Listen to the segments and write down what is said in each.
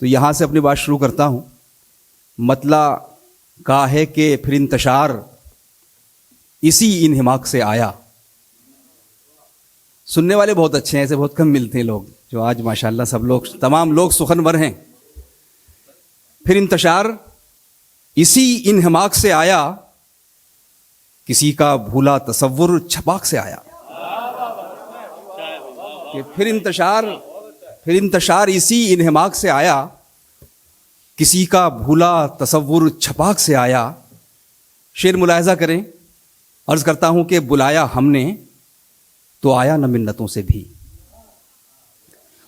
तो यहाँ से अपनी बात शुरू करता हूँ। मतला का है कि फिर इंतशार इसी इन्हिमाक से आया। सुनने वाले बहुत अच्छे हैं, ऐसे बहुत कम मिलते हैं लोग जो आज माशाल्लाह सब लोग तमाम लोग सुखनवर हैं। फिर इंतशार इसी इन्हिमाक से आया, किसी का भूला तसव्वुर छपाक से आया। कि फिर इंतशार इसी इन्हिमाक से आया, किसी का भूला तसव्वुर छपाक से आया। शेर मुलाहिजा करें। अर्ज करता हूं कि बुलाया हमने तो आया न मिन्नतों से भी,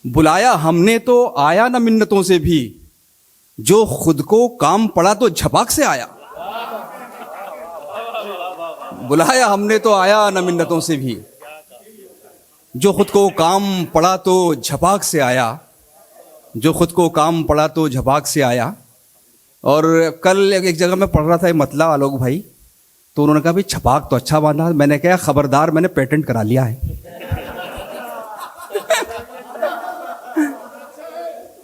बुलाया हमने तो आया न मिन्नतों से भी, जो खुद को काम पड़ा तो झपाक से आया। बुलाया हमने तो आया न मिन्नतों से भी, जो खुद को काम पड़ा तो झपाक से आया, जो खुद को काम पड़ा तो झपाक से आया। और कल एक जगह मैं पढ़ रहा था मतला आलोक भाई, तो उन्होंने कहा भाई छपाक तो अच्छा बांधा। मैंने कहा खबरदार, मैंने पेटेंट करा लिया है।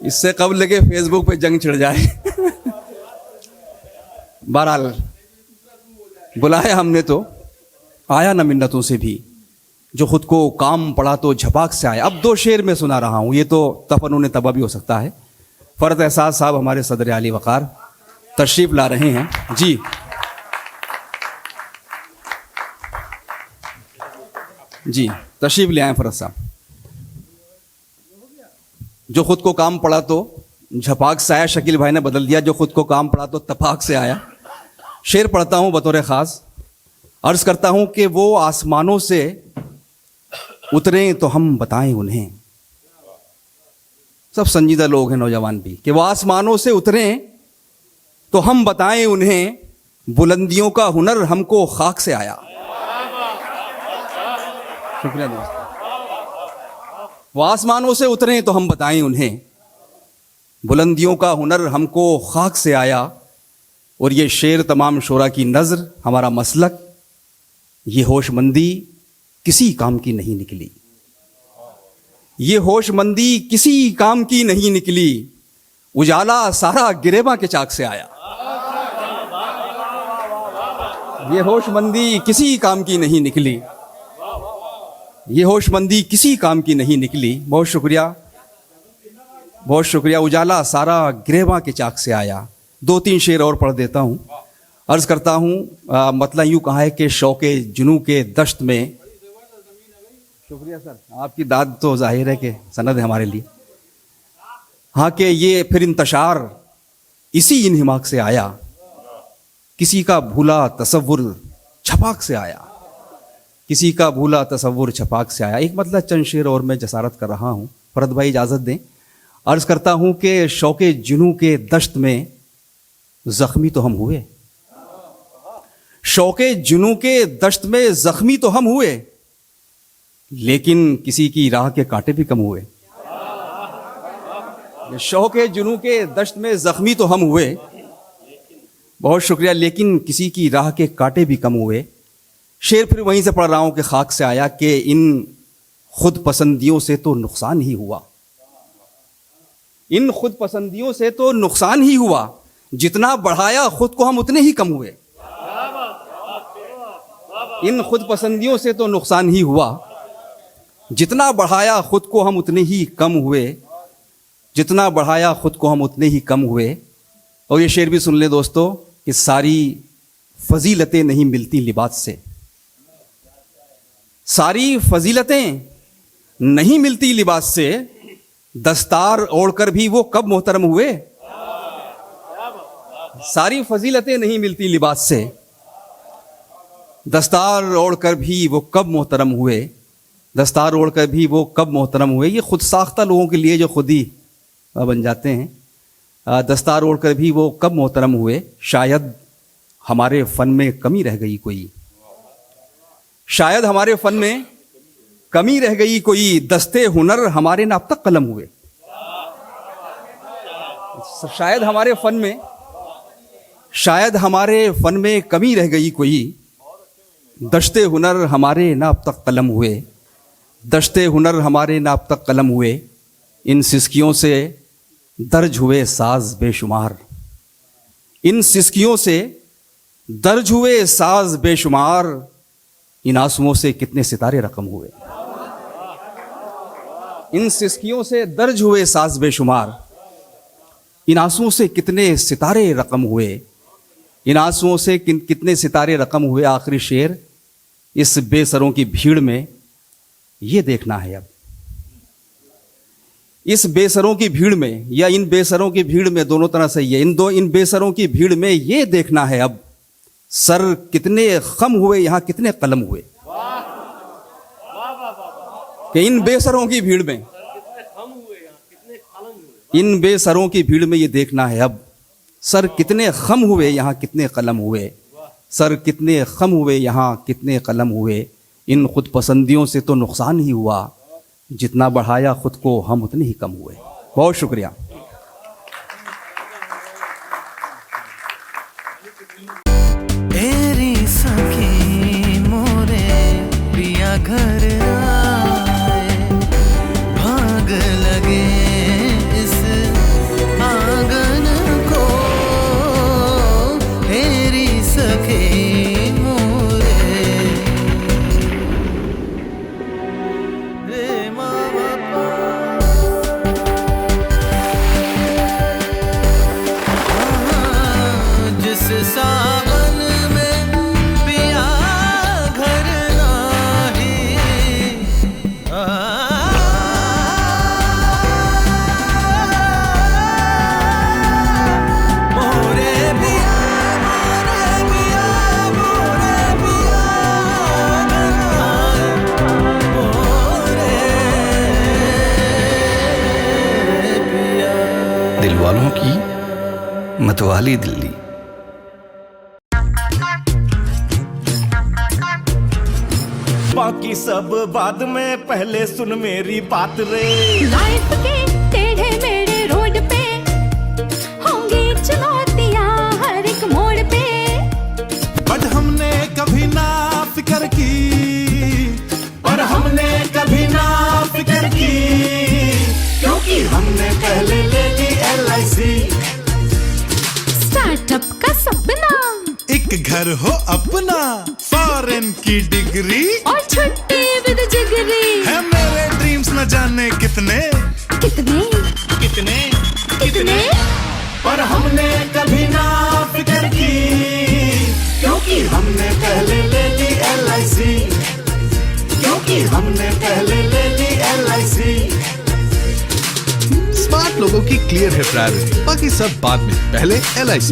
इससे कब लगे फेसबुक पे जंग छिड़ जाए। बहरहाल बुलाया हमने तो आया न मिन्नतों से भी, जो खुद को काम पड़ा तो झपाक से आया। अब 2 शेर में सुना रहा हूं, ये तो तफन्नुन तबा भी हो सकता है। फरद एहसास साहब हमारे सदर आली वकार तशरीफ ला रहे हैं जी। जी तशरीफ ले आए फरद साहब। जो खुद को काम पड़ा तो झपाक से आया, शकील भाई ने बदल दिया, जो खुद को काम पड़ा तो तपाक से आया। शेर पढ़ता हूं बतौर खास। अर्ज करता हूं कि वो आसमानों से उतरे तो हम बताएं उन्हें। सब संजीदा लोग हैं नौजवान भी, कि वो आसमानों से उतरे तो हम बताएं उन्हें, बुलंदियों का हुनर हमको खाक से आया। शुक्रिया दोस्त। वो आसमानों से उतरे तो हम बताएं उन्हें, बुलंदियों का हुनर हमको खाक से आया। और ये शेर तमाम शोरा की नज़र, हमारा मसलक, ये होशमंदी किसी काम की नहीं निकली, ये होशमंदी किसी काम की नहीं निकली, उजाला सारा गिरेबा के चाक से आया। ये होशमंदी किसी काम की नहीं निकली, ये होशमंदी किसी काम की नहीं निकली। बहुत शुक्रिया, बहुत शुक्रिया। उजाला सारा गिरेबा के चाक से आया। 2-3 शेर और पढ़ देता हूँ। अर्ज करता हूँ मतलब यूँ कहा है कि शौके जुनू के दश्त में। शुक्रिया सर, आपकी दाद तो जाहिर है कि सनद है हमारे लिए। हाँ कि ये फिर इंतशार इसी इन्हिमाक से आया, किसी का भूला तसव्वुर छपाक से आया, किसी का भूला तसव्वुर छपाक से आया। एक मतलब चंद शेर और मैं जसारत कर रहा हूँ, फरद भाई इजाज़त दें। अर्ज करता हूँ कि शौके जुनू के दश्त में जख्मी तो हम हुए, शौके जुनू के दश्त में जख्मी तो हम हुए, लेकिन किसी की राह के कांटे भी कम हुए। शौके जुनू के दश्त में जख्मी तो हम हुए, बहुत शुक्रिया, लेकिन किसी की राह के कांटे भी कम हुए। शेर फिर वहीं से पढ़ रहा हूं कि खाक से आया, कि इन खुद पसंदियों से तो नुकसान ही हुआ, इन खुद पसंदियों से तो नुकसान ही हुआ, जितना बढ़ाया खुद को हम उतने ही कम हुए। इन खुद पसंदियों से तो नुकसान ही हुआ, जितना बढ़ाया खुद को हम उतने ही कम हुए, जितना बढ़ाया खुद को हम उतने ही कम हुए। और ये शेर भी सुन ले दोस्तों, कि सारी फजीलतें नहीं मिलती लिबास से, सारी फजीलतें नहीं मिलती लिबास से, दस्तार ओढ़कर भी वो कब मोहतरम हुए। सारी फजीलतें नहीं मिलती लिबास से, दस्तार ओढ़कर भी वो कब मोहतरम हुए, दस्तार ओढ़कर भी वो कब मोहतरम हुए। ये खुद साख्ता लोगों के लिए जो खुद ही बन जाते हैं, दस्तार ओढ़कर भी वो कब मोहतरम हुए। शायद हमारे फ़न में कमी रह गई कोई, शायद हमारे फ़न में कमी रह गई कोई, दस्ते हुनर हमारे ना अब तक कलम हुए। शायद हमारे फ़न में, शायद हमारे फ़न में कमी रह गई कोई, दस्ते हुनर हमारे ना अब तक कलम हुए, दस्ते हुनर हमारे ना अब तक कलम हुए। इन सिसकियों से दर्ज हुए साज बेशुमार, इन सिसकियों से दर्ज हुए साज बेशुमार, इन आंसुओं से कितने सितारे रकम हुए। इन सिसकियों से दर्ज हुए साज बेशुमार, इन आंसुओं से कितने सितारे रकम हुए। इन आंसुओं से कितने सितारे रकम हुए। आखिरी शेर, इस बेसरों की भीड़ में ये देखना है अब, इस बेसरों की भीड़ में या इन बेसरों की भीड़ में, दोनों तरह सही है, इन बेसरों की भीड़ में ये देखना है अब, सर कितने खम हुए यहाँ कितने कलम हुए। कि इन बेसरों की भीड़ में, इन बेसरों की भीड़ में ये देखना है अब, सर कितने खम हुए यहाँ कितने कलम हुए। सर कितने खम हुए यहाँ कितने कलम हुए। इन खुद पसंदियों से तो नुकसान ही हुआ, जितना बढ़ाया खुद को हम उतने ही कम हुए। बहुत शुक्रिया। तेरी सखी मोरे पिया घर आए, भाग लगे इस आंगन को। तेरी सखी मोरे रे मामा जिस सावन में पिया घर नाही, मोरे पिया मोरे पिया। दिल वालों की मतवाली दिल्ली। बाकी सब बाद में, पहले सुन मेरी बात रे। लाइफ के टेढ़े मेढ़े रोड पे होंगी चुनौतियां हर एक मोड़ पे। बट हमने कभी ना फिक्र की, पर हमने कभी ना फिक्र की, क्योंकि हमने पहले ले ली LIC। स्टार्टअप का सपना, एक घर हो अपना, फॉरेन की डिग्री और छुट्टी विद जिगरी। है मेरे ड्रीम्स न जाने कितने कितने कितने कितने, पर हमने कभी ना फिक्र की, क्योंकि हमने पहले ले ली LIC, क्योंकि हमने पहले ले ली LIC। स्मार्ट लोगों की क्लियर है प्रायोरिटी, बाकी सब बाद में, पहले LIC।